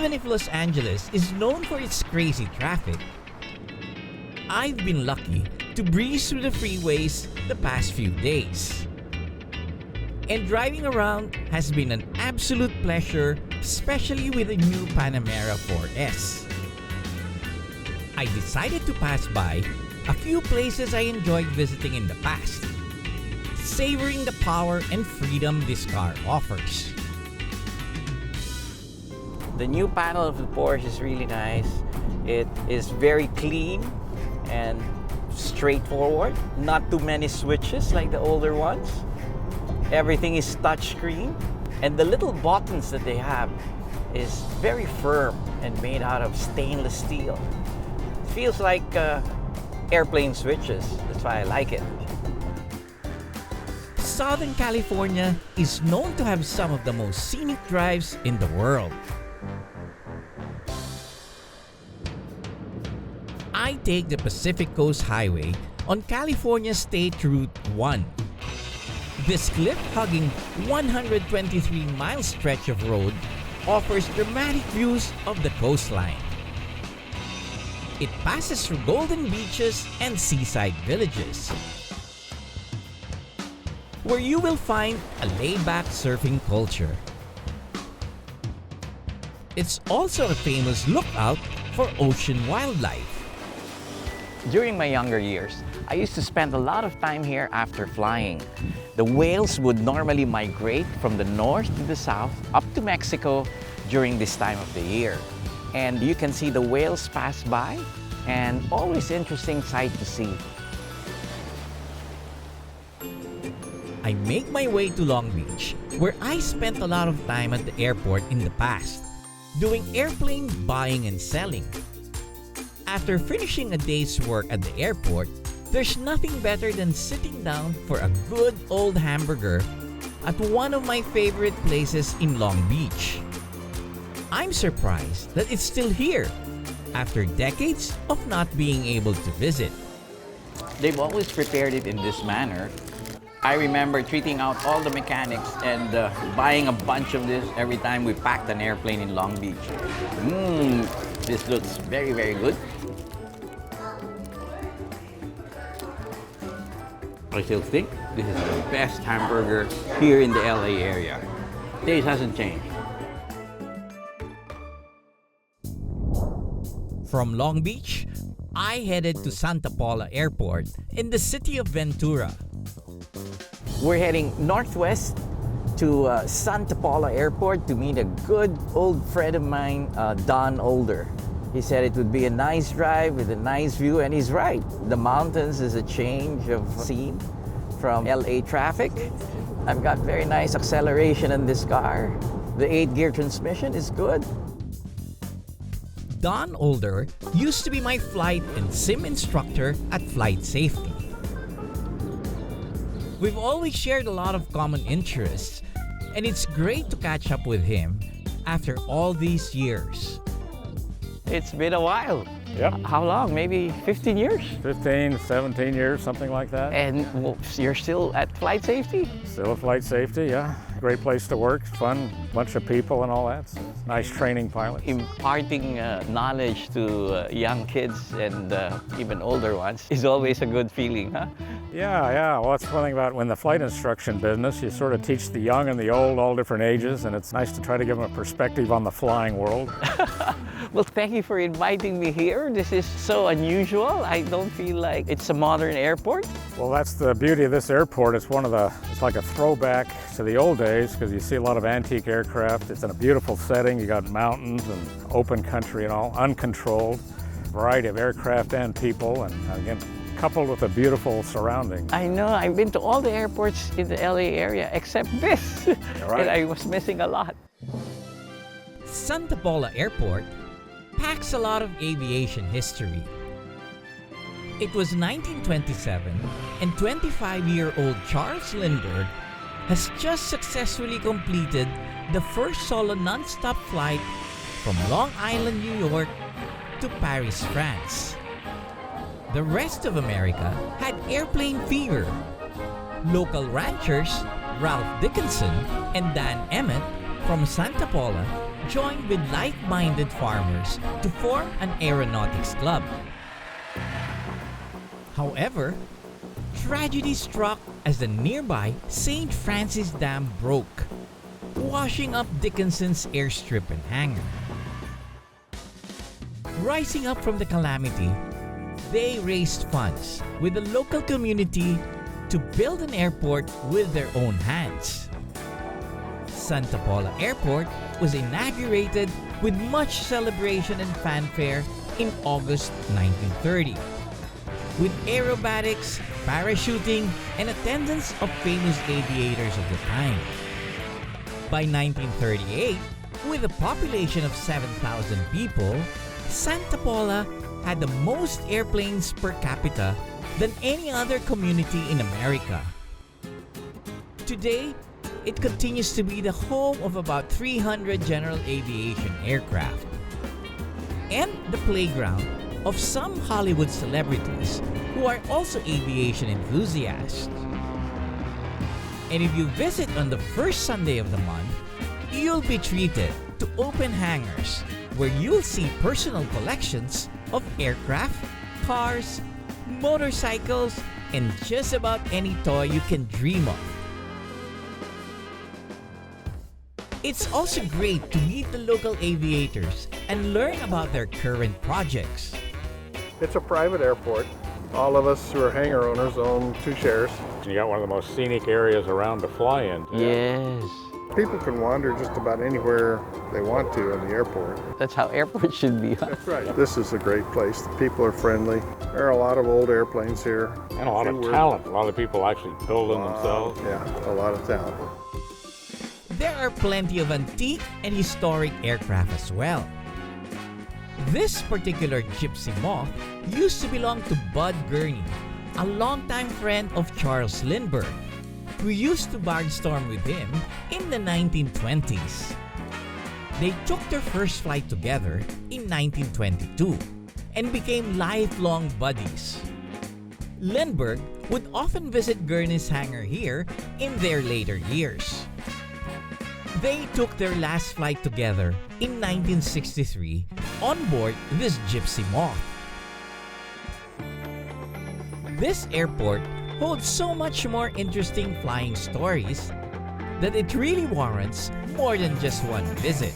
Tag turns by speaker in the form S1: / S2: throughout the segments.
S1: Even if Los Angeles is known for its crazy traffic, I've been lucky to breeze through the freeways the past few days. And driving around has been an absolute pleasure, especially with the new Panamera 4S. I decided to pass by a few places I enjoyed visiting in the past, savoring the power and freedom this car offers.
S2: The new panel of the Porsche is really nice. It is very clean and straightforward. Not too many switches like the older ones. Everything is touchscreen. And the little buttons that they have is very firm and made out of stainless steel. It feels like airplane switches. That's why I like it.
S1: Southern California is known to have some of the most scenic drives in the world. I take the Pacific Coast Highway on California State Route 1. This cliff-hugging 123-mile stretch of road offers dramatic views of the coastline. It passes through golden beaches and seaside villages, where you will find a laid-back surfing culture. It's also a famous lookout for ocean wildlife.
S2: During my younger years, I used to spend a lot of time here after flying. The whales would normally migrate from the north to the south up to Mexico during this time of the year. And you can see the whales pass by, and always interesting sight to see.
S1: I make my way to Long Beach, where I spent a lot of time at the airport in the past, doing airplane buying and selling. After finishing a day's work at the airport, there's nothing better than sitting down for a good old hamburger at one of my favorite places in Long Beach. I'm surprised that it's still here after decades of not being able to visit.
S2: They've always prepared it in this manner. I remember treating out all the mechanics and buying a bunch of this every time we packed an airplane in Long Beach. This looks very, very good. I still think this is the best hamburger here in the LA area. Taste hasn't changed.
S1: From Long Beach, I headed to Santa Paula Airport in the city of Ventura.
S2: We're heading northwest to Santa Paula Airport to meet a good old friend of mine, Don Older. He said it would be a nice drive with a nice view, and he's right. The mountains is a change of scene from LA traffic. I've got very nice acceleration in this car. The 8-gear transmission is good.
S1: Don Older used to be my flight and sim instructor at Flight Safety. We've always shared a lot of common interests, and it's great to catch up with him after all these years.
S2: It's been a while.
S3: Yep.
S2: How long? Maybe 15 years?
S3: 15, 17 years, something like that.
S2: And well, you're still at Flight Safety?
S3: Still at Flight Safety, yeah. Great place to work, fun, bunch of people and all that. So nice training pilots.
S2: Imparting knowledge to young kids and even older ones is always a good feeling, huh?
S3: Yeah. Well, that's one thing about when the flight instruction business, you sort of teach the young and the old, all different ages, and it's nice to try to give them a perspective on the flying world.
S2: Well, thank you for inviting me here. This is so unusual. I don't feel like it's a modern airport.
S3: Well, that's the beauty of this airport. It's like a throwback to the old days because you see a lot of antique aircraft. It's in a beautiful setting. You got mountains and open country and all, uncontrolled. Variety of aircraft and people, and again, coupled with a beautiful surrounding.
S2: I know. I've been to all the airports in the LA area except this.
S3: Right.
S2: And I was missing a lot.
S1: Santa Paula Airport packs a lot of aviation history. It was 1927, and 25-year-old Charles Lindbergh has just successfully completed the first solo non-stop flight from Long Island, New York to Paris, France. The rest of America had airplane fever. Local ranchers Ralph Dickinson and Dan Emmett from Santa Paula joined with like-minded farmers to form an aeronautics club. However, tragedy struck as the nearby St. Francis Dam broke, washing up Dickinson's airstrip and hangar. Rising up from the calamity, they raised funds with the local community to build an airport with their own hands. Santa Paula Airport was inaugurated with much celebration and fanfare in August 1930, with aerobatics, parachuting, and attendance of famous aviators of the time. By 1938, with a population of 7,000 people, Santa Paula had the most airplanes per capita than any other community in America. Today, it continues to be the home of about 300 general aviation aircraft and the playground of some Hollywood celebrities who are also aviation enthusiasts. And if you visit on the first Sunday of the month, you'll be treated to open hangars where you'll see personal collections of aircraft, cars, motorcycles, and just about any toy you can dream of. It's also great to meet the local aviators and learn about their current projects.
S4: It's a private airport. All of us who are hangar owners own 2 shares.
S3: You got one of the most scenic areas around to fly in.
S2: Yes.
S4: People can wander just about anywhere they want to in the airport.
S2: That's how airports should be.
S4: That's right. This is a great place. The people are friendly. There are a lot of old airplanes here.
S3: And a lot of talent. A lot of people actually build them themselves.
S4: Yeah, a lot of talent.
S1: There are plenty of antique and historic aircraft as well. This particular Gypsy Moth used to belong to Bud Gurney, a longtime friend of Charles Lindbergh, who used to barnstorm with him in the 1920s. They took their first flight together in 1922 and became lifelong buddies. Lindbergh would often visit Gurney's hangar here in their later years. They took their last flight together in 1963 on board this Gypsy Moth. This airport holds so much more interesting flying stories that it really warrants more than just one visit.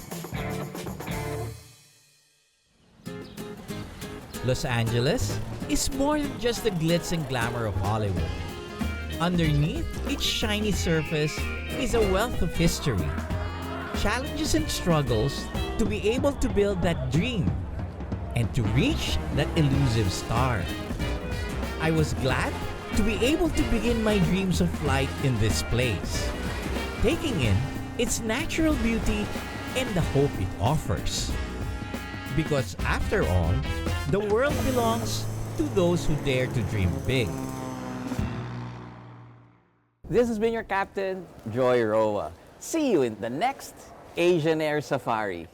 S1: Los Angeles is more than just the glitz and glamour of Hollywood. Underneath its shiny surface is a wealth of history, challenges and struggles to be able to build that dream and to reach that elusive star. I was glad to be able to begin my dreams of flight in this place, taking in its natural beauty and the hope it offers. Because after all, the world belongs to those who dare to dream big.
S2: This has been your captain, Joy Roa. See you in the next Asian Air Safari.